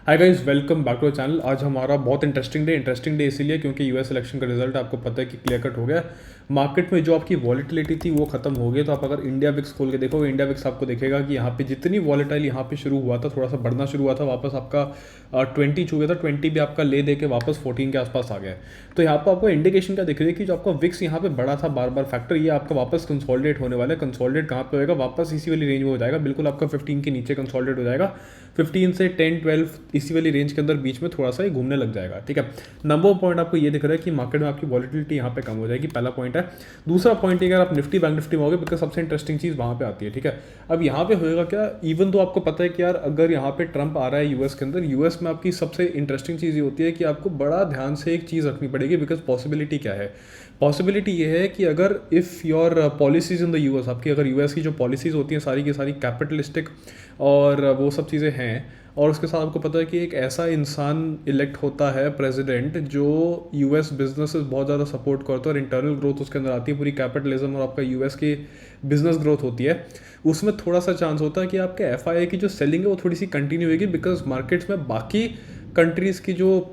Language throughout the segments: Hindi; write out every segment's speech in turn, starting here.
Hi guys, welcome back to the channel. आज हमारा बहुत इंटरेस्टिंग डे इसीलिए क्योंकि यूएस इलेक्शन का रिजल्ट आपको पता है कि क्लियर कट हो गया। मार्केट में जो आपकी वॉलेटिलिटी थी वो खत्म हो गई। तो आप अगर इंडिया विक्स खोल के देखोगे, इंडिया विक्स आपको दिखेगा कि यहाँ पे जितनी वॉलेटाइल यहाँ पे शुरू हुआ था, थोड़ा सा बढ़ना शुरू हुआ था, वापस आपका 20 छू गया था। 20 भी आपका ले दे के वापस 14 के आसपास आ गया। तो यहाँ पर आपको इंडिकेशन क्या दिख रही है कि जो आपका विक्स यहाँ पे बड़ा था बार बार फैक्टर, ये आपका वापस कंसोलिडेट होने वाला है। कंसोलिडेट कहाँ पे होएगा? वापस इसी वाली रेंज में हो जाएगा, बिल्कुल आपका 15 के नीचे कंसोलिडेट हो जाएगा। 15 से 10 12 इसी वाली रेंज के अंदर बीच में थोड़ा सा ही घूमने लग जाएगा। ठीक है, नंबर पॉइंट आपको ये दिख रहा है कि मार्केट में आपकी वॉलेटिलिटी यहाँ पे कम हो जाएगी, पहला पॉइंट है। दूसरा पॉइंट अगर आप निफ्टी बैंक निफ्टी में होगे, बिकॉज सबसे इंटरेस्टिंग चीज़ वहाँ पे आती है। ठीक है, अब यहाँ पे होएगा क्या, इवन तो आपको पता है कि यार अगर यहाँ पे ट्रंप आ रहा है यूएस के अंदर, यूएस में आपकी सबसे इंटरेस्टिंग चीज़ ये होती है कि आपको बड़ा ध्यान से एक चीज़ रखनी पड़ेगी। बिकॉज पॉसिबिलिटी क्या है, पॉसिबिलिटी ये है कि अगर if your policies in the US, आपकी अगर यूएस की जो पॉलिसीज़ होती हैं सारी की सारी कैपिटलिस्टिक और वो सब चीज़ें हैं, और उसके साथ आपको पता है कि एक ऐसा इंसान इलेक्ट होता है प्रेसिडेंट जो यूएस बिजनेसेस बहुत ज़्यादा सपोर्ट करता है और इंटरनल ग्रोथ उसके अंदर आती है, पूरी कैपिटलिज्म और आपका यूएस की बिजनेस ग्रोथ होती है, उसमें थोड़ा सा चांस होता है कि आपके एफआईआई की जो सेलिंग है वो थोड़ी सी कंटिन्यू होगी। बिकॉज मार्केट्स में बाकी कंट्रीज़ की जो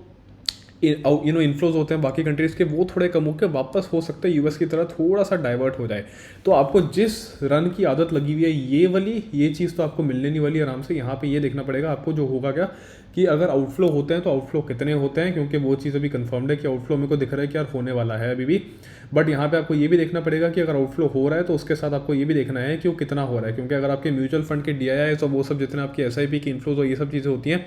इन्फ्लोज होते हैं बाकी कंट्रीज़ के, वो थोड़े कम होकर वापस हो सकता है यूएस की तरह थोड़ा सा डाइवर्ट हो जाए। तो आपको जिस रन की आदत लगी हुई है ये चीज़ तो आपको मिलने नहीं वाली आराम से। यहाँ पे ये देखना पड़ेगा आपको जो होगा क्या, कि अगर आउटफ्लो होते हैं तो आउटफ्लो कितने होते हैं, क्योंकि वो चीज़ अभी कंफर्म्ड है कि आउटफ्लो मेरे को दिख रहा है कि यार होने वाला है अभी भी। बट यहाँ पे आपको ये भी देखना पड़ेगा कि अगर आउटफ्लो हो रहा है तो उसके साथ आपको ये भी देखना है कि वो कितना हो रहा है। क्योंकि अगर आपके म्यूचुअल फंड के डीआईआई और वो सब जितने आपकी एसआईपी की इन्फ्लोज और ये सब चीज़ें होती हैं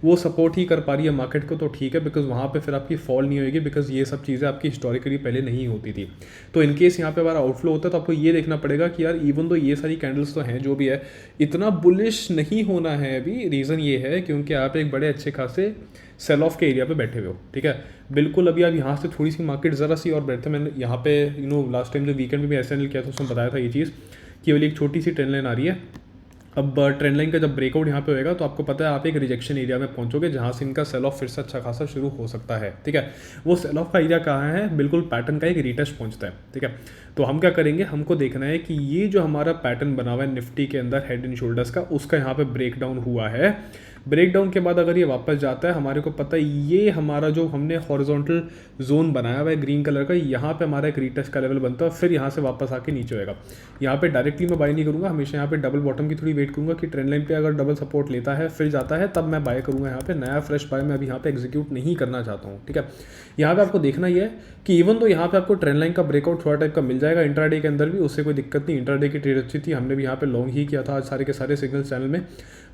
वो सपोर्ट ही कर पा रही है मार्केट को, तो ठीक है। बिकॉज वहाँ पे फिर आपकी फॉल नहीं होगी, बिकॉज ये सब चीज़ें आपकी हिस्टोरिकली पहले नहीं होती थी। तो इनकेस यहाँ पे अगर आउटफ्लो होता है तो आपको ये देखना पड़ेगा कि यार इवन तो ये सारी कैंडल्स तो हैं जो भी है, इतना बुलिश नहीं होना है अभी। रीज़न ये है क्योंकि आप एक बड़े अच्छे खासे सेल ऑफ के एरिया पे बैठे हुए हो। ठीक है, बिल्कुल अभी आप यहाँ से थोड़ी सी मार्केट ज़रा सी और बैठते, मैंने यहाँ पे लास्ट टाइम जो वीकेंड में भी एसएनएल किया था उसमें बताया था ये चीज़ कि वाली एक छोटी सी ट्रेंड लाइन आ रही है। अब ट्रेंड लाइन का जब ब्रेकआउट यहाँ पे होएगा तो आपको पता है आप एक रिजेक्शन एरिया में पहुंचोगे जहाँ से इनका सेल ऑफ फिर से अच्छा खासा शुरू हो सकता है। ठीक है, वो सेल ऑफ का एरिया कहाँ है, बिल्कुल पैटर्न का एक रिटेस्ट पहुंचता है। ठीक है, तो हम क्या करेंगे, हमको देखना है कि ये जो हमारा पैटर्न बना हुआ है निफ्टी के अंदर हेड एंड शोल्डर्स का, उसका यहाँ पे ब्रेक डाउन हुआ है। ब्रेक डाउन के बाद अगर ये वापस जाता है, हमारे को पता है ये हमारा जो हमने हॉरिजॉन्टल जोन बनाया हुआ है ग्रीन कलर का, यहाँ पे हमारा एक रीटेस्ट का लेवल बनता है, फिर यहाँ से वापस आके नीचे होएगा। यहाँ पे डायरेक्टली मैं बाय नहीं करूँगा, हमेशा यहाँ पे डबल बॉटम की थोड़ी वेट करूँगा कि ट्रेंड लाइन पे अगर डबल सपोर्ट लेता है फिर जाता है तब मैं बाय करूँगा। यहाँ पे नया फ्रेश बाय मैं अभी यहाँ पे एग्जीक्यूट नहीं करना चाहता हूँ। ठीक है, यहाँ पे आपको देखना ये है कि इवन तो यहाँ पे आपको ट्रेंड लाइन का ब्रेकआउट थोड़ा टाइप का मिल जाएगा इंट्राडे के अंदर भी, उससे कोई दिक्कत नहीं। इंट्राडे की ट्रेड अच्छी थी, हमने भी यहाँ पे लॉन्ग ही किया था आज सारे के सारे सिग्नल चैनल में।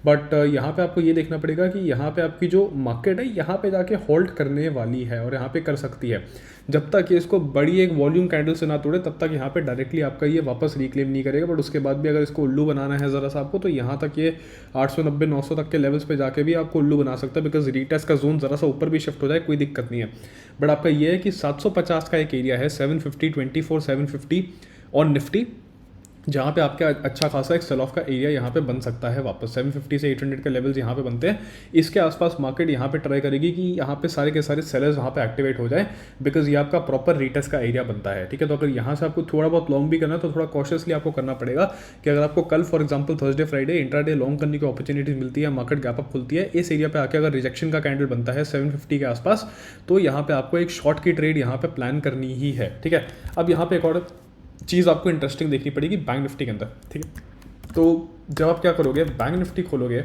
बट यहाँ पे आपको ये देखना पड़ेगा कि यहाँ पे आपकी जो मार्केट है यहाँ पे जाके होल्ड करने वाली है और यहाँ पे कर सकती है। जब तक ये इसको बड़ी एक वॉल्यूम कैंडल से ना तोड़े तब तक यहाँ पे डायरेक्टली आपका ये वापस रिक्लेम नहीं करेगा। बट उसके बाद भी अगर इसको उल्लू बनाना है ज़रा सा आपको, तो यहाँ तक ये 890-900 तक के लेवल्स पे जाके भी आपको उल्लू बना सकता है। बिकॉज रीटेस्ट का जोन ज़रा सा ऊपर भी शिफ्ट हो जाए कोई दिक्कत नहीं है। बट आपका ये है कि 750 का एक एरिया है 750 24 750 और निफ्टी, जहाँ पे आपका अच्छा खासा एक सेल ऑफ का एरिया यहाँ पे बन सकता है वापस 750 से 800 के लेवल्स यहाँ पे बनते हैं। इसके आसपास मार्केट यहाँ पे ट्राई करेगी कि यहाँ पे सारे के सारे सेलर्स वहाँ पे एक्टिवेट हो जाए, बिकॉज ये आपका प्रॉपर रीटेस्ट का एरिया बनता है। ठीक है, तो अगर यहाँ से आपको थोड़ा बहुत लॉन्ग भी करना है तो थोड़ा कॉशियसली आपको करना पड़ेगा कि अगर आपको कल for example Thursday Friday intraday long करने की अपॉर्चुनिटी मिलती है, मार्केट गैप अप खुलती है, इस एरिया पे आके अगर रिजेक्शन का कैंडल बनता है 750 के आसपास, तो यहाँ पे आपको एक शॉर्ट की ट्रेड यहाँ पे प्लान करनी ही है। ठीक है, अब यहाँ पे एक और चीज़ आपको इंटरेस्टिंग देखनी पड़ेगी बैंक निफ्टी के अंदर। ठीक है, तो जब आप क्या करोगे, बैंक निफ्टी खोलोगे,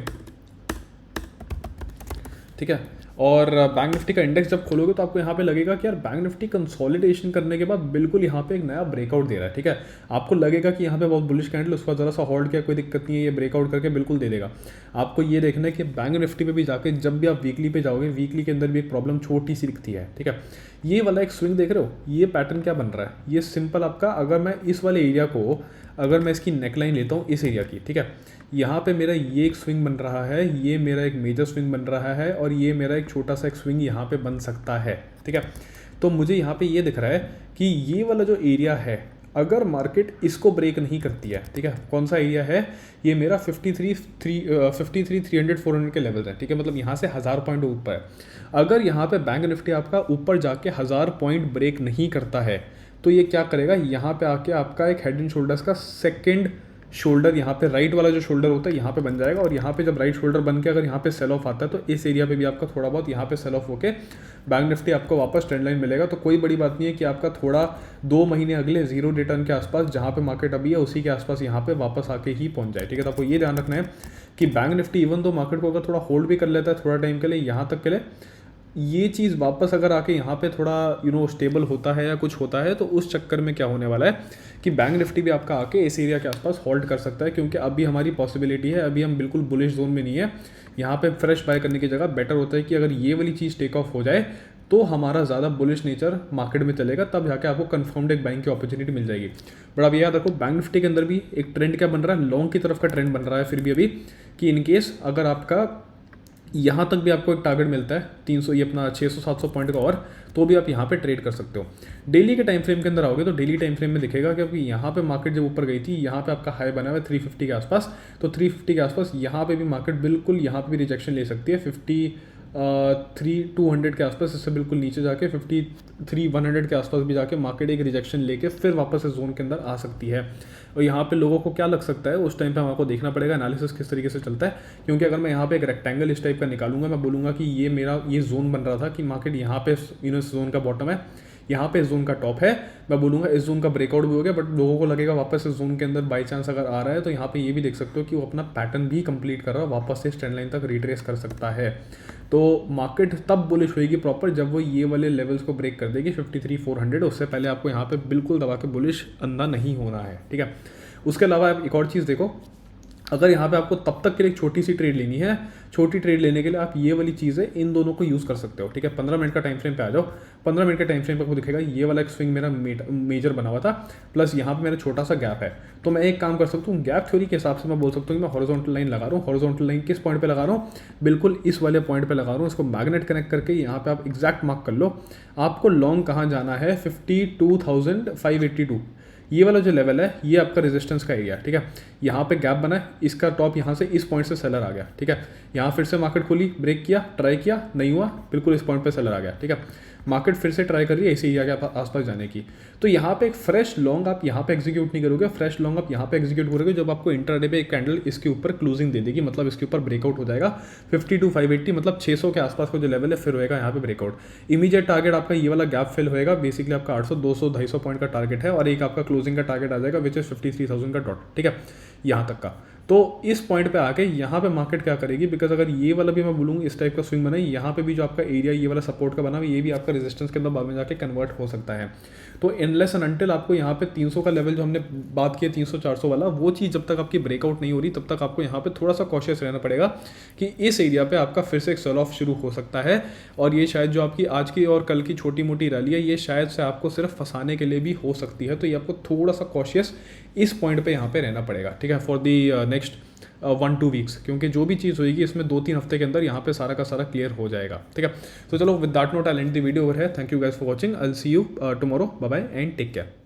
ठीक है, और बैंक निफ्टी का इंडेक्स जब खोलोगे तो आपको यहाँ पे लगेगा कि यार बैंक निफ्टी कंसोलिडेशन करने के बाद बिल्कुल यहाँ पे एक नया ब्रेकआउट दे रहा है। ठीक है, आपको लगेगा कि यहाँ पे बहुत बुलिश कैंडल, उसका ज़रा सा होल्ड किया कोई दिक्कत नहीं है, ये ब्रेकआउट करके बिल्कुल दे देगा। आपको ये देखना है कि बैंक निफ्टी पे भी जाके जब भी आप वीकली पे जाओगे, वीकली के अंदर भी एक प्रॉब्लम छोटी सी दिखती है। ठीक है, ये वाला एक स्विंग देख रहे हो, ये पैटर्न क्या बन रहा है, ये सिंपल आपका, अगर मैं इस वाले एरिया को, अगर मैं इसकी नेकलाइन लेता हूँ इस एरिया की, ठीक है, यहाँ पे मेरा ये एक स्विंग बन रहा है, ये मेरा एक मेजर स्विंग बन रहा है और ये मेरा एक छोटा सा एक स्विंग यहाँ पे बन सकता है। ठीक है, तो मुझे यहाँ पे ये दिख रहा है कि ये वाला जो एरिया है, अगर मार्केट इसको ब्रेक नहीं करती है, ठीक है, कौन सा एरिया है, ये मेरा 53-300-400 के लेवल है। ठीक है, मतलब यहाँ से 1000 पॉइंट ऊपर है। अगर यहाँ पे बैंक निफ्टी आपका ऊपर जाके 1000 पॉइंट ब्रेक नहीं करता है तो ये क्या करेगा, यहाँ पे आके आपका एक हेड एंड शोल्डर्स का सेकेंड शोल्डर यहाँ पे राइट वाला जो शोल्डर होता है यहाँ पे बन जाएगा, और यहाँ पे जब राइट शोल्डर बन के अगर यहाँ पे सेल ऑफ आता है तो इस एरिया पे भी आपका थोड़ा बहुत यहाँ पे सेल ऑफ होके बैंक निफ्टी आपको वापस ट्रेंड लाइन मिलेगा। तो कोई बड़ी बात नहीं है कि आपका थोड़ा 2 महीने अगले जीरो रिटर्न के आसपास जहाँ पे मार्केट अभी है उसी के आसपास यहाँ पे वापस आके ही पहुँच जाए, ठीक है। तो आपको ये ध्यान रखना है कि bank Nifty even though market को अगर थोड़ा होल्ड भी कर लेता है थोड़ा टाइम के लिए यहाँ तक के लिए, ये चीज़ वापस अगर आके यहाँ पे थोड़ा स्टेबल होता है या कुछ होता है तो उस चक्कर में क्या होने वाला है कि बैंक निफ्टी भी आपका आके इस एरिया के आसपास होल्ड कर सकता है, क्योंकि अभी हमारी पॉसिबिलिटी है, अभी हम बिल्कुल बुलिश जोन में नहीं है। यहाँ पे फ्रेश बाय करने की जगह बेटर होता है कि अगर ये वाली चीज़ टेक ऑफ हो जाए तो हमारा ज़्यादा बुलिश नेचर मार्केट में चलेगा, तब जाके आपको कन्फर्म्ड एक बाइंग की अपॉर्चुनिटी मिल जाएगी। बट अब याद रखो बैंक निफ्टी के अंदर भी एक ट्रेंड क्या बन रहा है, लॉन्ग की तरफ का ट्रेंड बन रहा है फिर भी अभी, कि इनकेस अगर आपका यहाँ तक भी आपको एक टारगेट मिलता है 300 ये अपना 600-700 पॉइंट का, और तो भी आप यहाँ पे ट्रेड कर सकते हो। डेली के टाइम फ्रेम के अंदर आओगे तो डेली टाइम फ्रेम में दिखेगा कि अभी यहाँ पे मार्केट जब ऊपर गई थी यहाँ पे आपका हाई बना हुआ है 350 के आसपास, तो 350 के आसपास यहाँ पे भी मार्केट बिल्कुल यहाँ पे भी रिजेक्शन ले सकती है 53,200 के आसपास, इससे बिल्कुल नीचे जाके 53,100 के आसपास भी जाके मार्केट एक रिजेक्शन लेके फिर वापस इस जोन के अंदर आ सकती है। और यहाँ पे लोगों को क्या लग सकता है उस टाइम पे हमको देखना पड़ेगा एनालिसिस किस तरीके से चलता है, क्योंकि अगर मैं यहाँ पे एक रेक्टेंगल इस टाइप का निकालूंगा, मैं बोलूँगा कि ये मेरा ये जोन बन रहा था कि मार्केट यहाँ पे इस जोन का बॉटम है, यहाँ पे इस जोन का टॉप है, मैं बोलूँगा इस जोन का ब्रेकआउट भी हो गया, बट लोगों को लगेगा वापस इस जोन के अंदर बाई चांस अगर आ रहा है तो यहाँ पे ये भी देख सकते हो कि वो अपना पैटर्न भी कंप्लीट कर रहा है, वापस से इस ट्रेंड लाइन तक रिट्रेस कर सकता है। तो मार्केट तब बुलिश होएगी प्रॉपर जब वो ये वाले लेवल्स को ब्रेक कर देगी 53,400, उससे पहले आपको यहाँ पे बिल्कुल दबा के बुलिश अंधा नहीं होना है, ठीक है। उसके अलावा आप एक और चीज़ देखो, अगर यहाँ पे आपको तब तक के लिए एक छोटी सी ट्रेड लेनी है, छोटी ट्रेड लेने के लिए आप ये वाली चीज़ें इन दोनों को यूज़ कर सकते हो, ठीक है। 15 मिनट का टाइम फ्रेम पे आ जाओ, 15 मिनट के टाइम फ्रेम पे आपको दिखेगा ये वाला एक स्विंग मेरा मेजर बना हुआ था, प्लस यहाँ पे मेरा छोटा सा गैप है। तो मैं एक काम कर सकता हूँ, गैप थ्योरी के हिसाब से मैं बोल सकता हूँ कि मैं हॉरिजॉन्टल लाइन लगा रहा हूँ। हॉरिजॉन्टल लाइन किस पॉइंट पे लगा रहा हूँ, बिल्कुल इस वाले पॉइंट पे लगा रहा हूँ, इसको मैग्नेट कनेक्ट करके यहाँ पे आप एग्जैक्ट मार्क कर लो। आपको लॉन्ग कहाँ जाना है, 52,582, ये वाला जो लेवल है ये आपका रेजिस्टेंस का एरिया, ठीक है। यहाँ पे गैप बना है, इसका टॉप यहाँ से इस पॉइंट से सेलर आ गया, ठीक है। यहाँ फिर से मार्केट खुली, ब्रेक किया, ट्राई किया, नहीं हुआ, बिल्कुल इस पॉइंट पे सेलर आ गया, ठीक है। मार्केट फिर से ट्राई कर रही है इसी एरिया के आसपास जाने की, तो यहाँ पे एक फ्रेश लॉन्ग आप यहाँ पे एग्जीक्यूट नहीं करोगे, फ्रेश लॉन्ग आप यहाँ पे एग्जीक्यूट करोगे जब आपको इंट्राडे पे एक कैंडल इसके ऊपर क्लोजिंग दे देगी, मतलब इसके ऊपर ब्रेकआउट हो जाएगा 52,580, मतलब 600 के आसपास का जो लेवल है फिर होएगा यहाँ पे ब्रेकआउट। इमीडिएट टारगेट आपका ये वाला गैप फिल होएगा, बेसिकली आपका 800, 200, 250 पॉइंट का टारगेट है, और एक आपका क्लोजिंग का टारगेट आ जाएगा विच इज 53,000 का डॉट, ठीक है, यहाँ तक का। तो इस पॉइंट पे आके यहाँ पे मार्केट क्या करेगी, बिकॉज अगर ये वाला भी मैं बोलूँगा इस टाइप का स्विंग बना है, यहाँ पे भी जो आपका एरिया ये वाला सपोर्ट का बना हुआ, ये भी आपका रेजिस्टेंस के अंदर बाद में जाके कन्वर्ट हो सकता है। तो इनलेस एंड अनटिल आपको यहाँ पे 300 का लेवल जो हमने बात की 300-400 वाला, वो चीज़ जब तक आपकी ब्रेकआउट नहीं हो रही तब तक आपको यहाँ पे थोड़ा सा कॉशियस रहना पड़ेगा कि इस एरिया पे आपका फिर से एक सेल ऑफ शुरू हो सकता है, और ये शायद जो आपकी आज की और कल की छोटी मोटी रैली है ये शायद से आपको सिर्फ फंसाने के लिए भी हो सकती है। तो ये आपको थोड़ा सा कॉशियस इस पॉइंट पे यहाँ पे रहना पड़ेगा, ठीक है, फॉर दी नेक्स्ट 1-2 वीक्स, क्योंकि जो भी चीज़ होगी इसमें 2-3 हफ्ते के अंदर यहाँ पे सारा का सारा क्लियर हो जाएगा, ठीक है। तो चलो with that note I end the video over है। Thank you guys for watching, I will see you tomorrow, bye bye and take care.